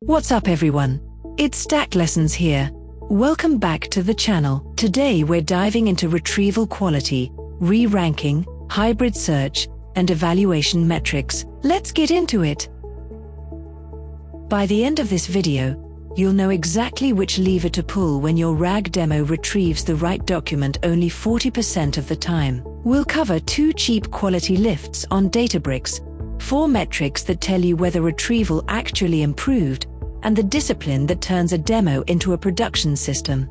What's up everyone? It's Stack Lessons here. Welcome back to the channel. Today we're diving into retrieval quality, re-ranking, hybrid search, and evaluation metrics. Let's get into it. By the end of this video, you'll know exactly which lever to pull when your RAG demo retrieves the right document only 40% of the time. We'll cover 2 cheap quality lifts on Databricks, 4 metrics that tell you whether retrieval actually improved, and the discipline that turns a demo into a production system.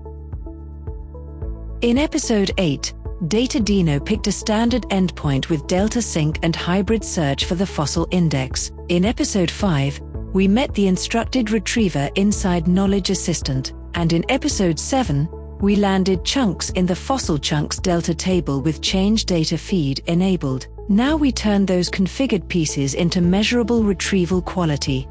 In Episode 8, Datadino picked a standard endpoint with delta sync and hybrid search for the fossil index. In Episode 5, we met the Instructed Retriever inside Knowledge Assistant, and in Episode 7, we landed chunks in the fossil chunks delta table with change data feed enabled. Now we turn those configured pieces into measurable retrieval quality.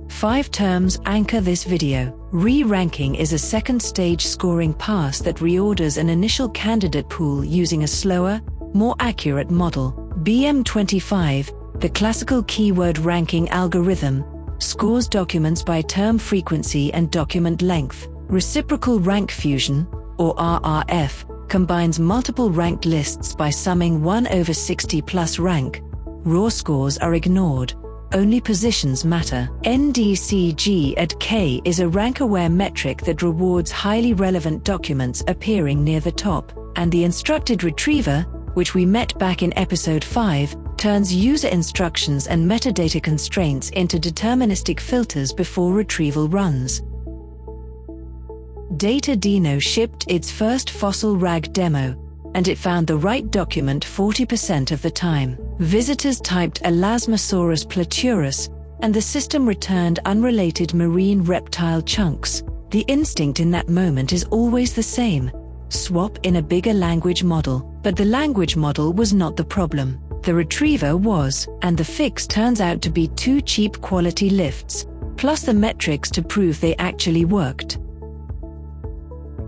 5 terms anchor this video. Re-ranking is a second-stage scoring pass that reorders an initial candidate pool using a slower, more accurate model. BM25, the classical keyword ranking algorithm, scores documents by term frequency and document length. Reciprocal Rank Fusion, or RRF, combines multiple ranked lists by summing 1/60 plus rank. Raw scores are ignored. Only positions matter. NDCG K is a rank-aware metric that rewards highly relevant documents appearing near the top. And the Instructed Retriever, which we met back in Episode 5, turns user instructions and metadata constraints into deterministic filters before retrieval runs. Datadino shipped its first fossil RAG demo, and it found the right document 40% of the time. Visitors typed Elasmosaurus platurus, and the system returned unrelated marine reptile chunks. The instinct in that moment is always the same: swap in a bigger language model. But the language model was not the problem. The retriever was, and the fix turns out to be 2 cheap quality lifts, plus the metrics to prove they actually worked.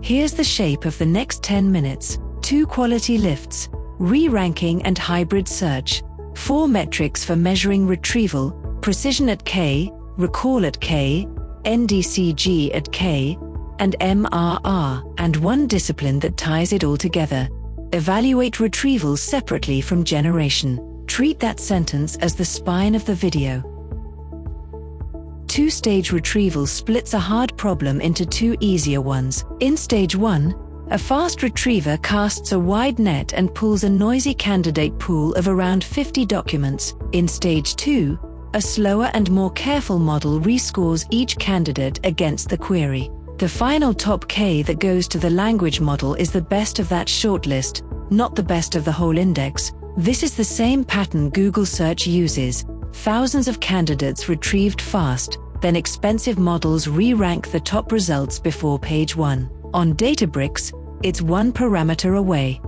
Here's the shape of the next 10 minutes. 2 quality lifts, re-ranking and hybrid search, 4 metrics for measuring retrieval, precision at K, recall at K, NDCG at K, and MRR, and 1 discipline that ties it all together. Evaluate retrieval separately from generation. Treat that sentence as the spine of the video. 2-stage retrieval splits a hard problem into 2 easier ones. In Stage 1, a fast retriever casts a wide net and pulls a noisy candidate pool of around 50 documents. In Stage 2, a slower and more careful model rescores each candidate against the query. The final top K that goes to the language model is the best of that shortlist, not the best of the whole index. This is the same pattern Google search uses: thousands of candidates retrieved fast, then expensive models re-rank the top results before page 1. On Databricks, it's 1 parameter away.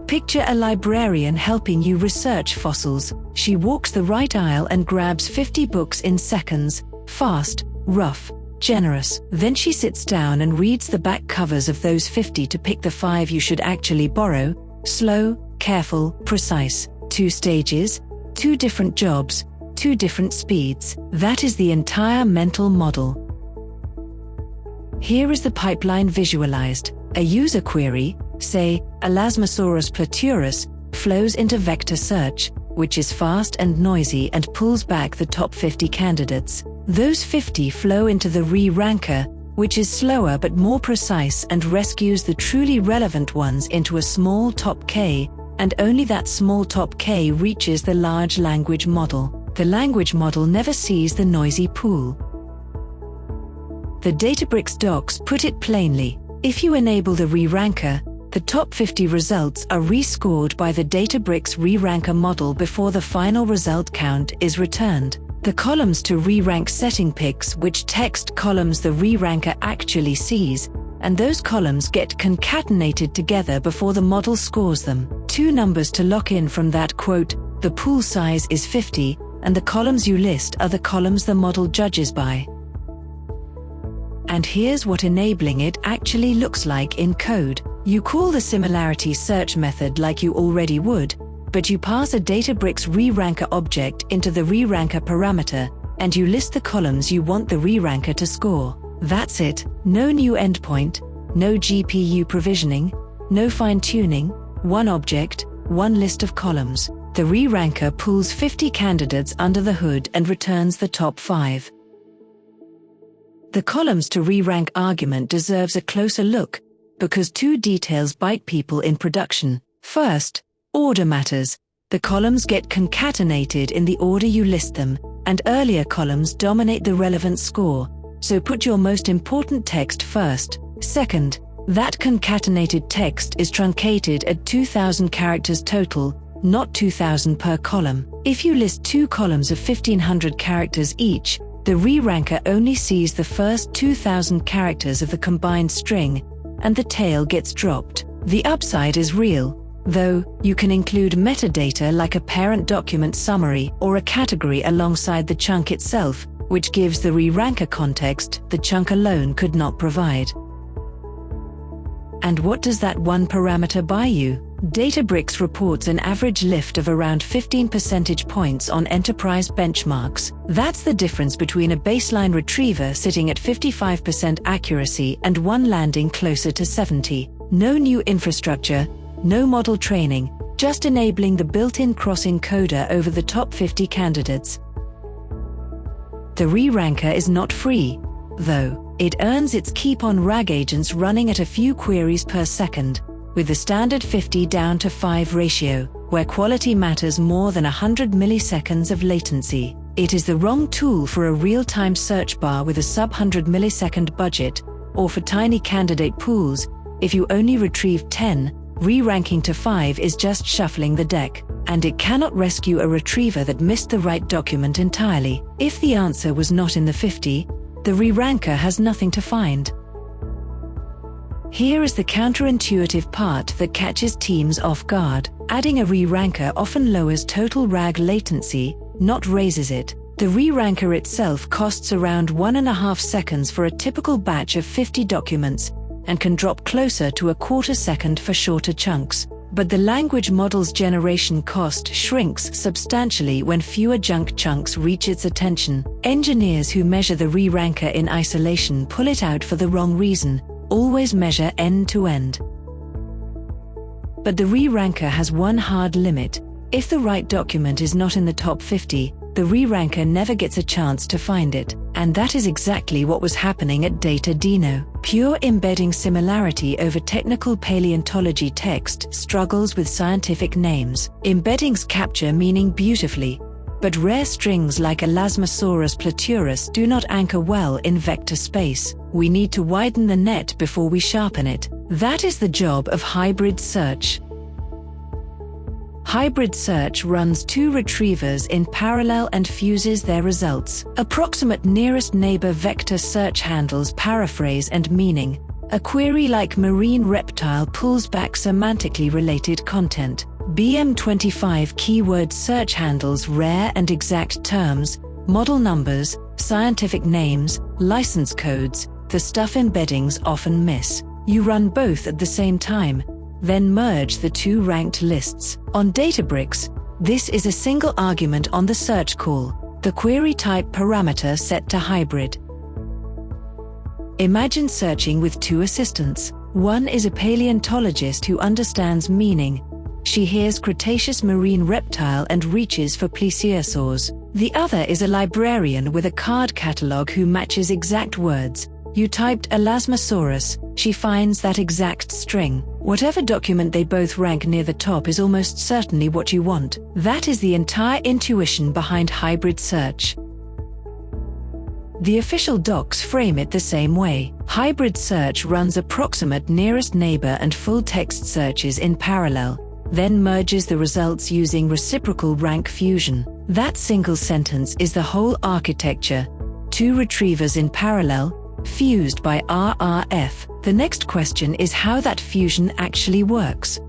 Picture a librarian helping you research fossils. She walks the right aisle and grabs 50 books in seconds: fast, rough, generous. Then she sits down and reads the back covers of those 50 to pick the 5 you should actually borrow: slow, careful, precise. 2 stages, 2 different jobs, 2 different speeds. That is the entire mental model. Here is the pipeline visualized. A user query, say, Elasmosaurus platurus, flows into vector search, which is fast and noisy and pulls back the top 50 candidates. Those 50 flow into the re-ranker, which is slower but more precise and rescues the truly relevant ones into a small top K, and only that small top K reaches the large language model. The language model never sees the noisy pool. The Databricks docs put it plainly: if you enable the re-ranker, the top 50 results are rescored by the Databricks re-ranker model before the final result count is returned. The columns to re-rank setting picks which text columns the re-ranker actually sees, and those columns get concatenated together before the model scores them. 2 numbers to lock in from that quote: the pool size is 50, and the columns you list are the columns the model judges by. And here's what enabling it actually looks like in code. You call the similarity search method like you already would, but you pass a Databricks reranker object into the reranker parameter, and you list the columns you want the reranker to score. That's it. No new endpoint, no GPU provisioning, no fine-tuning, one object, one list of columns. The reranker pulls 50 candidates under the hood and returns the top 5. The columns to re-rank argument deserves a closer look, because 2 details bite people in production. First, order matters. The columns get concatenated in the order you list them, and earlier columns dominate the relevant score, so put your most important text first. Second, that concatenated text is truncated at 2,000 characters total, not 2,000 per column. If you list 2 columns of 1,500 characters each, the re-ranker only sees the first 2,000 characters of the combined string, and the tail gets dropped. The upside is real, though. You can include metadata like a parent document summary or a category alongside the chunk itself, which gives the re-ranker context the chunk alone could not provide. And what does that one parameter buy you? Databricks reports an average lift of around 15 percentage points on enterprise benchmarks. That's the difference between a baseline retriever sitting at 55% accuracy and one landing closer to 70. No new infrastructure, no model training, just enabling the built-in cross-encoder over the top 50 candidates. The re-ranker is not free, though. It earns its keep on RAG agents running at a few queries per second, with the standard 50 down to 5 ratio, where quality matters more than 100 milliseconds of latency. It is the wrong tool for a real-time search bar with a sub-100 millisecond budget, or for tiny candidate pools. If you only retrieve 10, re-ranking to 5 is just shuffling the deck, and it cannot rescue a retriever that missed the right document entirely. If the answer was not in the 50, the re-ranker has nothing to find. Here is the counterintuitive part that catches teams off guard. Adding a re-ranker often lowers total RAG latency, not raises it. The re-ranker itself costs around 1.5 seconds for a typical batch of 50 documents, and can drop closer to a quarter second for shorter chunks. But the language model's generation cost shrinks substantially when fewer junk chunks reach its attention. Engineers who measure the re-ranker in isolation pull it out for the wrong reason. Always measure end to end. But the re-ranker has one hard limit. If the right document is not in the top 50, the re-ranker never gets a chance to find it. And that is exactly what was happening at DataDino. Pure embedding similarity over technical paleontology text struggles with scientific names. Embeddings capture meaning beautifully, but rare strings like Elasmosaurus platurus do not anchor well in vector space. We need to widen the net before we sharpen it. That is the job of hybrid search. Hybrid search runs 2 retrievers in parallel and fuses their results. Approximate nearest neighbor vector search handles paraphrase and meaning. A query like marine reptile pulls back semantically related content. BM25 keyword search handles rare and exact terms, model numbers, scientific names, license codes, the stuff embeddings often miss. You run both at the same time, then merge the 2 ranked lists. On Databricks, this is a single argument on the search call, the query type parameter set to hybrid. Imagine searching with 2 assistants. One is a paleontologist who understands meaning. She hears Cretaceous marine reptile and reaches for plesiosaurs. The other is a librarian with a card catalog who matches exact words. You typed Elasmosaurus, she finds that exact string. Whatever document they both rank near the top is almost certainly what you want. That is the entire intuition behind hybrid search. The official docs frame it the same way. Hybrid search runs approximate nearest neighbor and full text searches in parallel, then merges the results using Reciprocal Rank Fusion. That single sentence is the whole architecture. 2 retrievers in parallel, fused by RRF. The next question is how that fusion actually works.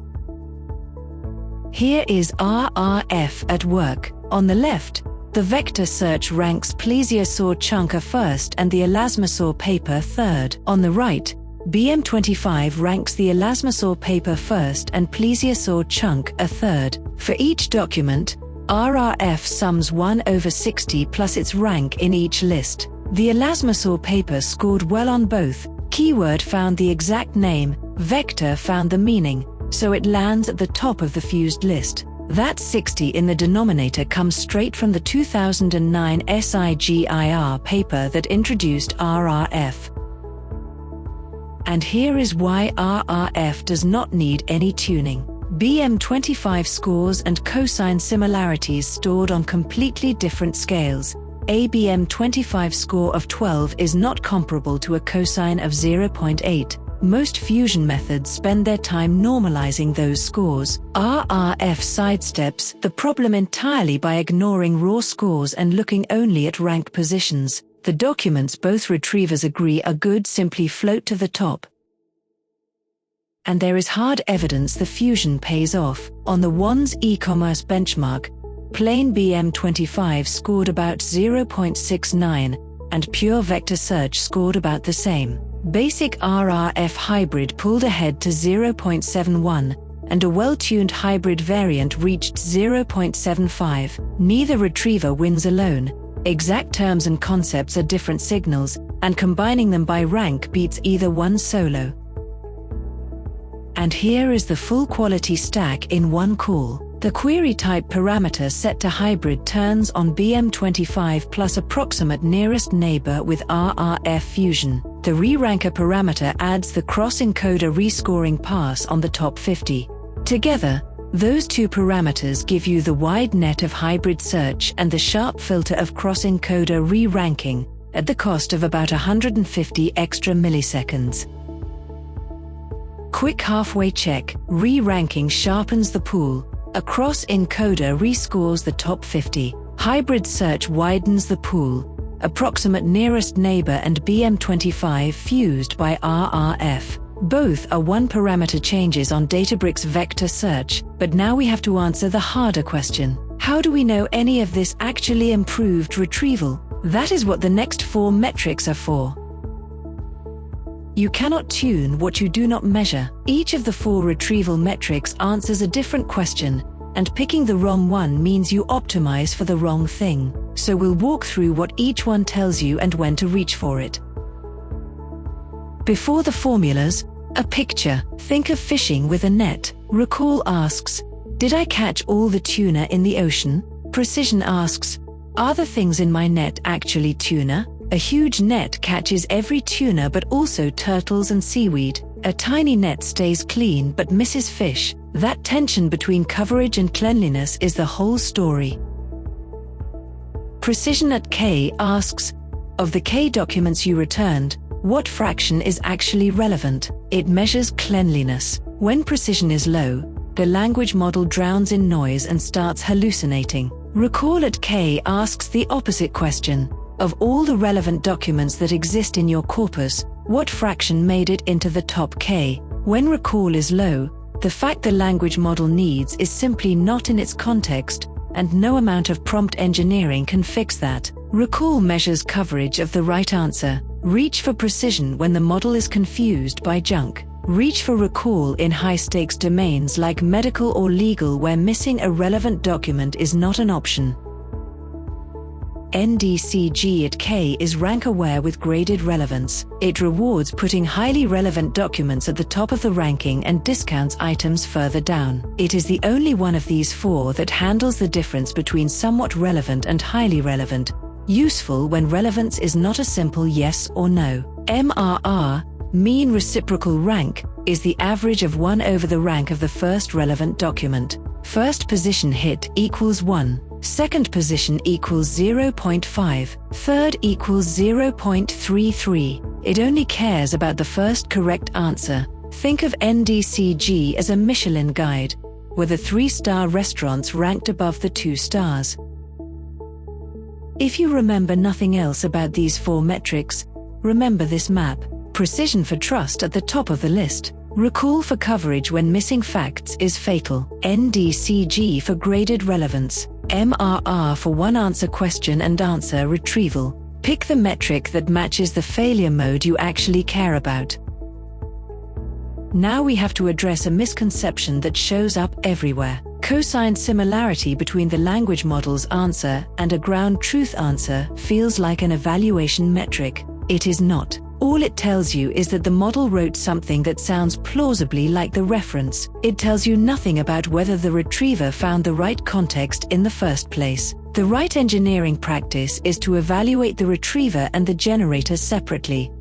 Here is RRF at work. On the left, the vector search ranks plesiosaur chunker first and the elasmosaur paper third. On the right, BM25 ranks the Elasmosaur paper first and Plesiosaur chunk a third. For each document, RRF sums 1/60 plus its rank in each list. The Elasmosaur paper scored well on both. Keyword found the exact name, vector found the meaning, so it lands at the top of the fused list. That 60 in the denominator comes straight from the 2009 SIGIR paper that introduced RRF. And here is why RRF does not need any tuning. BM25 scores and cosine similarities stored on completely different scales. A BM25 score of 12 is not comparable to a cosine of 0.8. Most fusion methods spend their time normalizing those scores. RRF sidesteps the problem entirely by ignoring raw scores and looking only at rank positions. The documents both retrievers agree are good simply float to the top. And there is hard evidence the fusion pays off. On the WANS e-commerce benchmark, plain BM25 scored about 0.69, and pure vector search scored about the same. Basic RRF hybrid pulled ahead to 0.71, and a well-tuned hybrid variant reached 0.75. Neither retriever wins alone. Exact terms and concepts are different signals, and combining them by rank beats either one solo. And here is the full quality stack in one call. The query type parameter set to hybrid turns on BM25 plus approximate nearest neighbor with RRF fusion. The reranker parameter adds the cross-encoder rescoring pass on the top 50. Together, those two parameters give you the wide net of hybrid search and the sharp filter of cross-encoder re-ranking, at the cost of about 150 extra milliseconds. Quick halfway check, re-ranking sharpens the pool. A cross-encoder rescores the top 50. Hybrid search widens the pool. Approximate nearest neighbor and BM25 fused by RRF. Both are one-parameter changes on Databricks vector search, but now we have to answer the harder question. How do we know any of this actually improved retrieval? That is what the next four metrics are for. You cannot tune what you do not measure. Each of the four retrieval metrics answers a different question, and picking the wrong one means you optimize for the wrong thing. So we'll walk through what each one tells you and when to reach for it. Before the formulas, a picture. Think of fishing with a net. Recall asks, did I catch all the tuna in the ocean? Precision asks, are the things in my net actually tuna? A huge net catches every tuna but also turtles and seaweed. A tiny net stays clean but misses fish. That tension between coverage and cleanliness is the whole story. Precision at K asks, of the K documents you returned, what fraction is actually relevant? It measures cleanliness. When precision is low, the language model drowns in noise and starts hallucinating. Recall at K asks the opposite question. Of all the relevant documents that exist in your corpus, what fraction made it into the top K? When recall is low, the fact the language model needs is simply not in its context, and no amount of prompt engineering can fix that. Recall measures coverage of the right answer. Reach for precision when the model is confused by junk. Reach for recall in high-stakes domains like medical or legal where missing a relevant document is not an option. NDCG at K is rank-aware with graded relevance. It rewards putting highly relevant documents at the top of the ranking and discounts items further down. It is the only one of these four that handles the difference between somewhat relevant and highly relevant, useful when relevance is not a simple yes or no. MRR, mean reciprocal rank, is the average of 1 over the rank of the first relevant document. First position hit equals 1. Second position equals 0.5, third equals 0.33. It only cares about the first correct answer. Think of NDCG as a Michelin guide, where the 3-star restaurants ranked above the 2 stars. If you remember nothing else about these 4 metrics, remember this map. Precision for trust at the top of the list. Recall for coverage when missing facts is fatal. NDCG for graded relevance. MRR for one-answer question and answer retrieval. Pick the metric that matches the failure mode you actually care about. Now we have to address a misconception that shows up everywhere. Cosine similarity between the language model's answer and a ground truth answer feels like an evaluation metric. It is not. All it tells you is that the model wrote something that sounds plausibly like the reference. It tells you nothing about whether the retriever found the right context in the first place. The right engineering practice is to evaluate the retriever and the generator separately.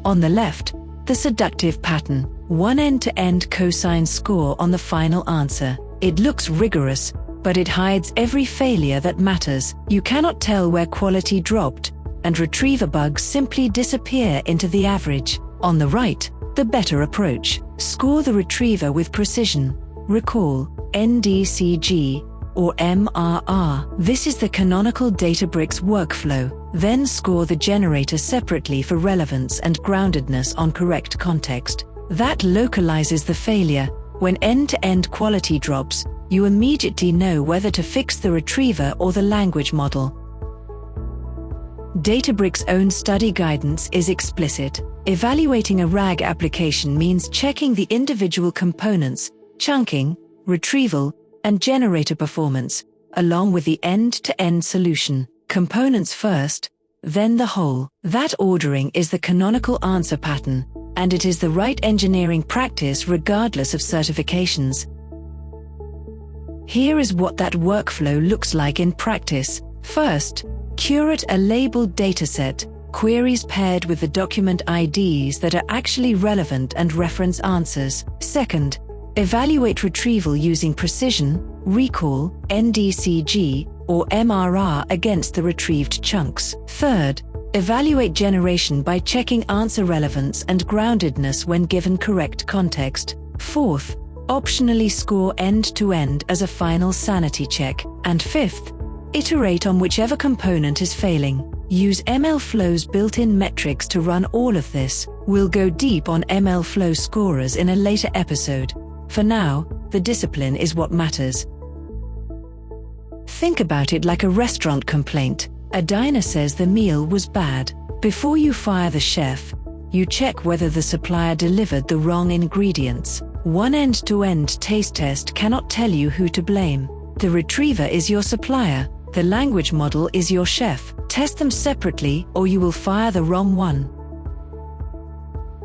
On the left, the seductive pattern, one end-to-end cosine score on the final answer. It looks rigorous, but it hides every failure that matters. You cannot tell where quality dropped, and retriever bugs simply disappear into the average. On the right, the better approach. Score the retriever with precision. Recall, NDCG, or MRR. This is the canonical Databricks workflow. Then score the generator separately for relevance and groundedness on correct context. That localizes the failure. When end-to-end quality drops, you immediately know whether to fix the retriever or the language model. Databricks' own study guidance is explicit. Evaluating a RAG application means checking the individual components, chunking, retrieval, and generator performance, along with the end-to-end solution. Components first, then the whole. That ordering is the canonical answer pattern, and it is the right engineering practice regardless of certifications. Here is what that workflow looks like in practice. First, curate a labeled dataset, queries paired with the document IDs that are actually relevant and reference answers. Second, evaluate retrieval using precision, recall, NDCG, or MRR against the retrieved chunks. Third, evaluate generation by checking answer relevance and groundedness when given correct context. Fourth, optionally score end-to-end as a final sanity check. And fifth, iterate on whichever component is failing. Use MLflow's built-in metrics to run all of this. We'll go deep on MLflow scorers in a later episode. For now, the discipline is what matters. Think about it like a restaurant complaint. A diner says the meal was bad. Before you fire the chef, you check whether the supplier delivered the wrong ingredients. One end-to-end taste test cannot tell you who to blame. The retriever is your supplier. The language model is your chef. Test them separately or you will fire the wrong one.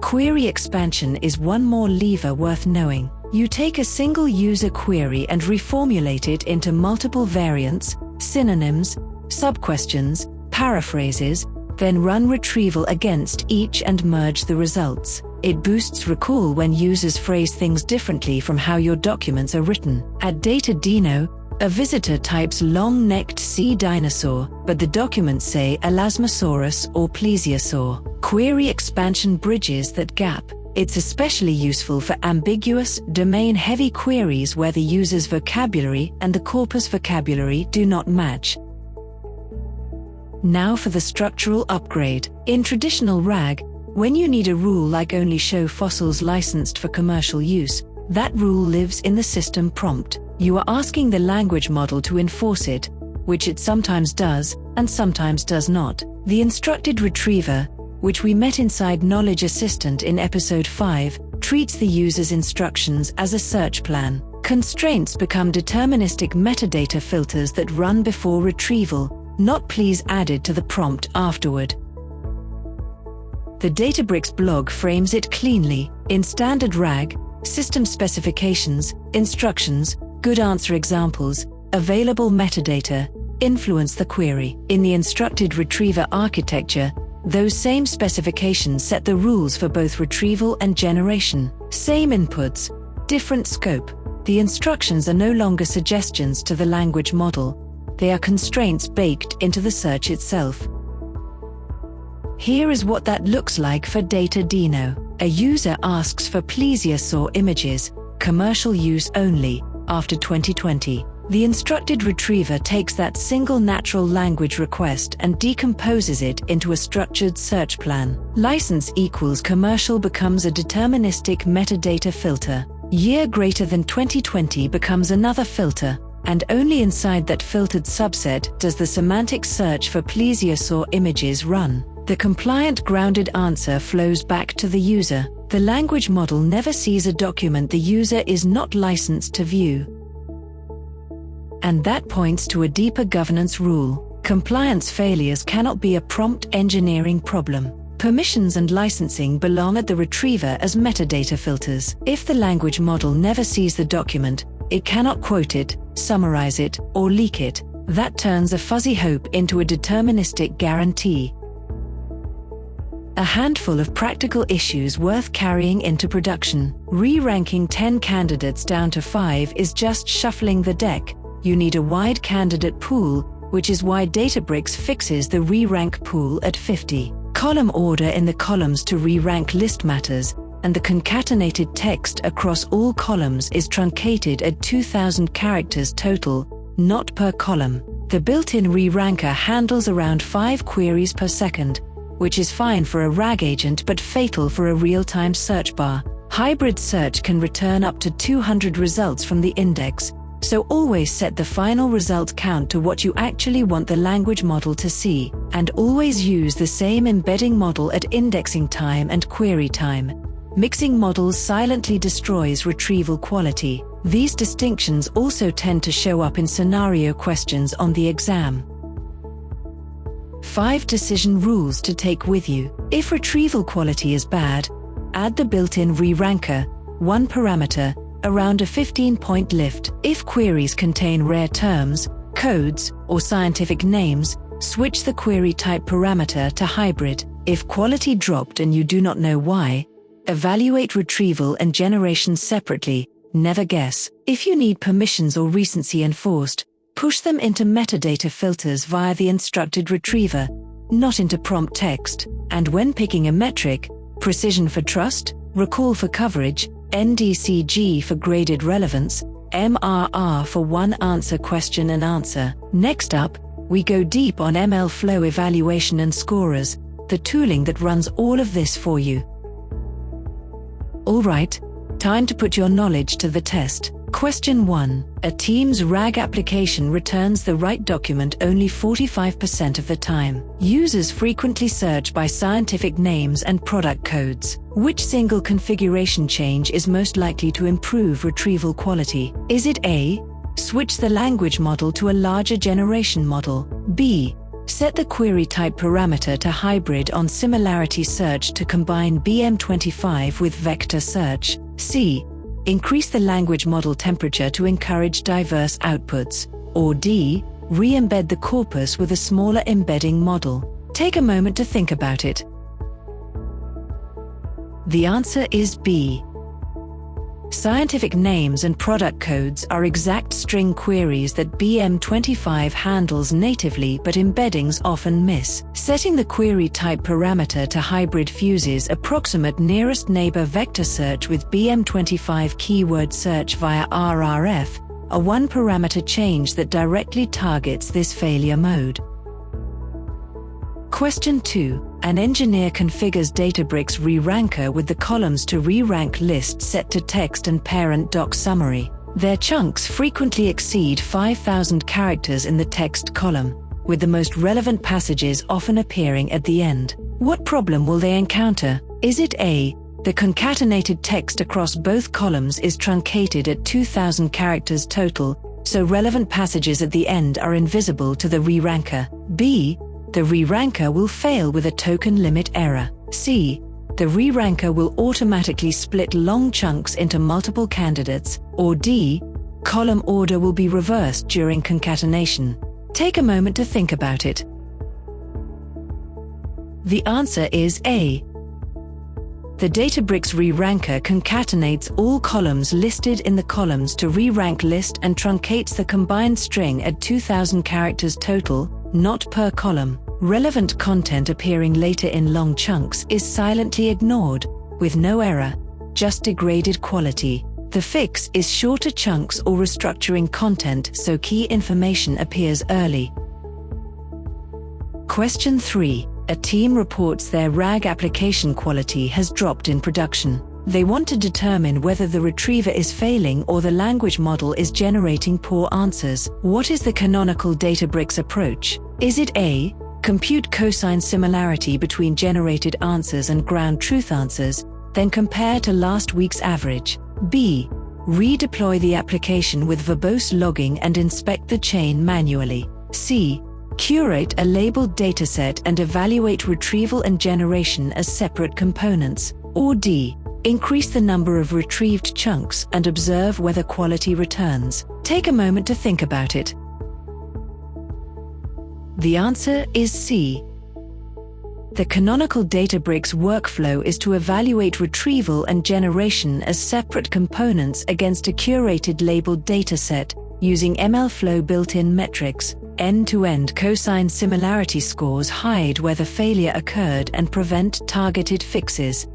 Query expansion is one more lever worth knowing. You take a single user query and reformulate it into multiple variants, synonyms, sub-questions, paraphrases, then run retrieval against each and merge the results. It boosts recall when users phrase things differently from how your documents are written. At DataDino, a visitor types long-necked sea dinosaur, but the documents say Elasmosaurus or Plesiosaur. Query expansion bridges that gap. It's especially useful for ambiguous, domain-heavy queries where the user's vocabulary and the corpus vocabulary do not match. Now for the structural upgrade. In traditional RAG, when you need a rule like only show fossils licensed for commercial use, that rule lives in the system prompt. You are asking the language model to enforce it, which it sometimes does and sometimes does not. The instructed retriever, which we met inside Knowledge Assistant in episode 5, treats the user's instructions as a search plan. Constraints become deterministic metadata filters that run before retrieval, not please added to the prompt afterward. The Databricks blog frames it cleanly. In standard RAG, system specifications, instructions, good answer examples, available metadata, influence the query. In the instructed retriever architecture, those same specifications set the rules for both retrieval and generation. Same inputs, different scope. The instructions are no longer suggestions to the language model. They are constraints baked into the search itself. Here is what that looks like for DataDino. A user asks for plesiosaur images, commercial use only, after 2020. The instructed retriever takes that single natural language request and decomposes it into a structured search plan. License equals commercial becomes a deterministic metadata filter. Year greater than 2020 becomes another filter, and only inside that filtered subset does the semantic search for plesiosaur images run. The compliant grounded answer flows back to the user. The language model never sees a document the user is not licensed to view. And that points to a deeper governance rule. Compliance failures cannot be a prompt engineering problem. Permissions and licensing belong at the retriever as metadata filters. If the language model never sees the document, it cannot quote it, summarize it, or leak it. That turns a fuzzy hope into a deterministic guarantee. A handful of practical issues worth carrying into production. Re-ranking 10 candidates down to 5 is just shuffling the deck. You need a wide candidate pool, which is why Databricks fixes the re-rank pool at 50. Column order in the columns to re-rank list matters, and the concatenated text across all columns is truncated at 2,000 characters total, not per column. The built-in re-ranker handles around 5 queries per second, which is fine for a RAG agent but fatal for a real-time search bar. Hybrid search can return up to 200 results from the index, so always set the final result count to what you actually want the language model to see, and always use the same embedding model at indexing time and query time. Mixing models silently destroys retrieval quality. These distinctions also tend to show up in scenario questions on the exam. 5 decision rules to take with you. If retrieval quality is bad, add the built-in re-ranker, 1 parameter, around a 15-point lift. If queries contain rare terms, codes, or scientific names, switch the query type parameter to hybrid. If quality dropped and you do not know why, evaluate retrieval and generation separately, never guess. If you need permissions or recency enforced, push them into metadata filters via the Instructed Retriever, not into prompt text. And when picking a metric, precision for trust, recall for coverage, NDCG for graded relevance, MRR for one answer question and answer. Next up, we go deep on ML flow evaluation and scorers, the tooling that runs all of this for you. All right, time to put your knowledge to the test. Question 1. A team's RAG application returns the right document only 45% of the time. Users frequently search by scientific names and product codes. Which single configuration change is most likely to improve retrieval quality? Is it A, switch the language model to a larger generation model? B, set the query type parameter to hybrid on similarity search to combine BM25 with vector search? C, increase the language model temperature to encourage diverse outputs? Or D, re-embed the corpus with a smaller embedding model? Take a moment to think about it. The answer is B. Scientific names and product codes are exact string queries that BM25 handles natively, but embeddings often miss. Setting the query type parameter to hybrid fuses approximate nearest neighbor vector search with BM25 keyword search via RRF, a 1-parameter change that directly targets this failure mode. Question 2. An engineer configures Databricks reranker with the columns to re-rank list set to text and parent doc summary. Their chunks frequently exceed 5,000 characters in the text column, with the most relevant passages often appearing at the end. What problem will they encounter? Is it A, the concatenated text across both columns is truncated at 2,000 characters total, so relevant passages at the end are invisible to the re-ranker? B, the re-ranker will fail with a token limit error? C, the re-ranker will automatically split long chunks into multiple candidates? Or D, column order will be reversed during concatenation? Take a moment to think about it. The answer is A. The Databricks reranker concatenates all columns listed in the columns to re-rank list and truncates the combined string at 2,000 characters total, not per column. Relevant content appearing later in long chunks is silently ignored, with no error, just degraded quality. The fix is shorter chunks or restructuring content so key information appears early. Question 3. A team reports their RAG application quality has dropped in production. They want to determine whether the retriever is failing or the language model is generating poor answers. What is the canonical Databricks approach? Is it A, compute cosine similarity between generated answers and ground truth answers? then compare to last week's average. B. Redeploy the application with verbose logging and inspect the chain manually. C. Curate a labeled dataset and evaluate retrieval and generation as separate components. Or D. Increase the number of retrieved chunks and observe whether quality returns. Take a moment to think about it. The answer is C. The canonical Databricks workflow is to evaluate retrieval and generation as separate components against a curated labeled dataset using MLflow built-in metrics. End-to-end cosine similarity scores hide where the failure occurred and prevent targeted fixes.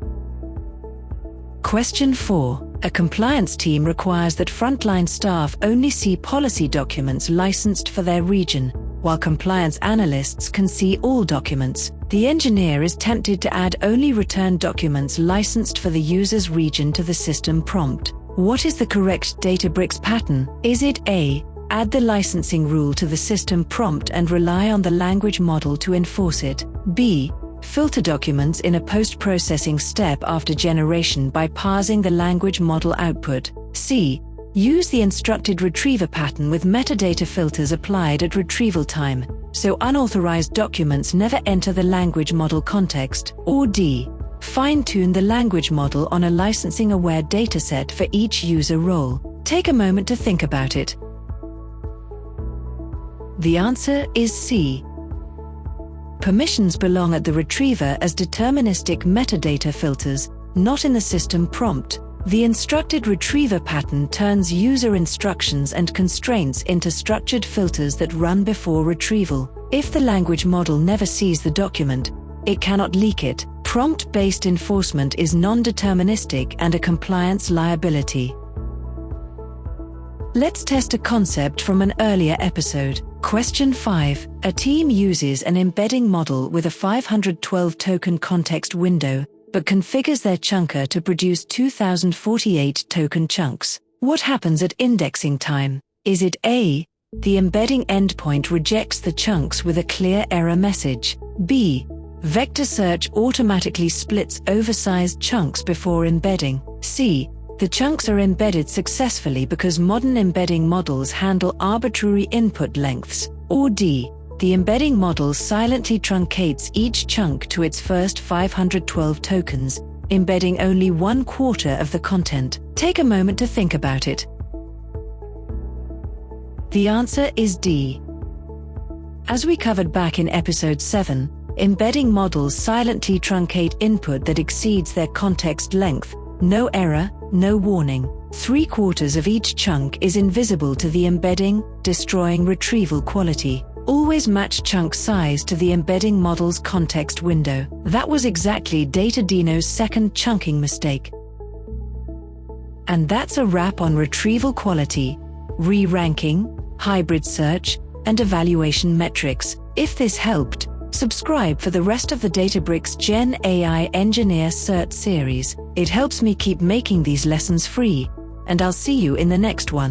Question 4. A compliance team requires that frontline staff only see policy documents licensed for their region, while compliance analysts can see all documents. The engineer is tempted to add only return documents licensed for the user's region to the system prompt. What is the correct Databricks pattern? Is it A. Add the licensing rule to the system prompt and rely on the language model to enforce it? B. Filter documents in a post-processing step after generation by parsing the language model output? C. Use the Instructed Retriever pattern with metadata filters applied at retrieval time, so unauthorized documents never enter the language model context? Or D. Fine-tune the language model on a licensing-aware dataset for each user role? Take a moment to think about it. The answer is C. Permissions belong at the retriever as deterministic metadata filters, not in the system prompt. The Instructed Retriever pattern turns user instructions and constraints into structured filters that run before retrieval. If the language model never sees the document, it cannot leak it. Prompt-based enforcement is non-deterministic and a compliance liability. Let's test a concept from an earlier episode. Question 5. A team uses an embedding model with a 512-token context window, but configures their chunker to produce 2048 token chunks. What happens at indexing time? Is it A. The embedding endpoint rejects the chunks with a clear error message? B. Vector search automatically splits oversized chunks before embedding? C. The chunks are embedded successfully because modern embedding models handle arbitrary input lengths? Or D. The embedding model silently truncates each chunk to its first 512 tokens, embedding only 1/4 of the content? Take a moment to think about it. The answer is D. As we covered back in episode 7, embedding models silently truncate input that exceeds their context length. No error, no warning. 3/4 of each chunk is invisible to the embedding, destroying retrieval quality. Always match chunk size to the embedding model's context window. That was exactly Datadino's second chunking mistake. And that's a wrap on retrieval quality, re-ranking, hybrid search, and evaluation metrics. If this helped, subscribe for the rest of the Databricks GenAI Engineer Cert series. It helps me keep making these lessons free, and I'll see you in the next one.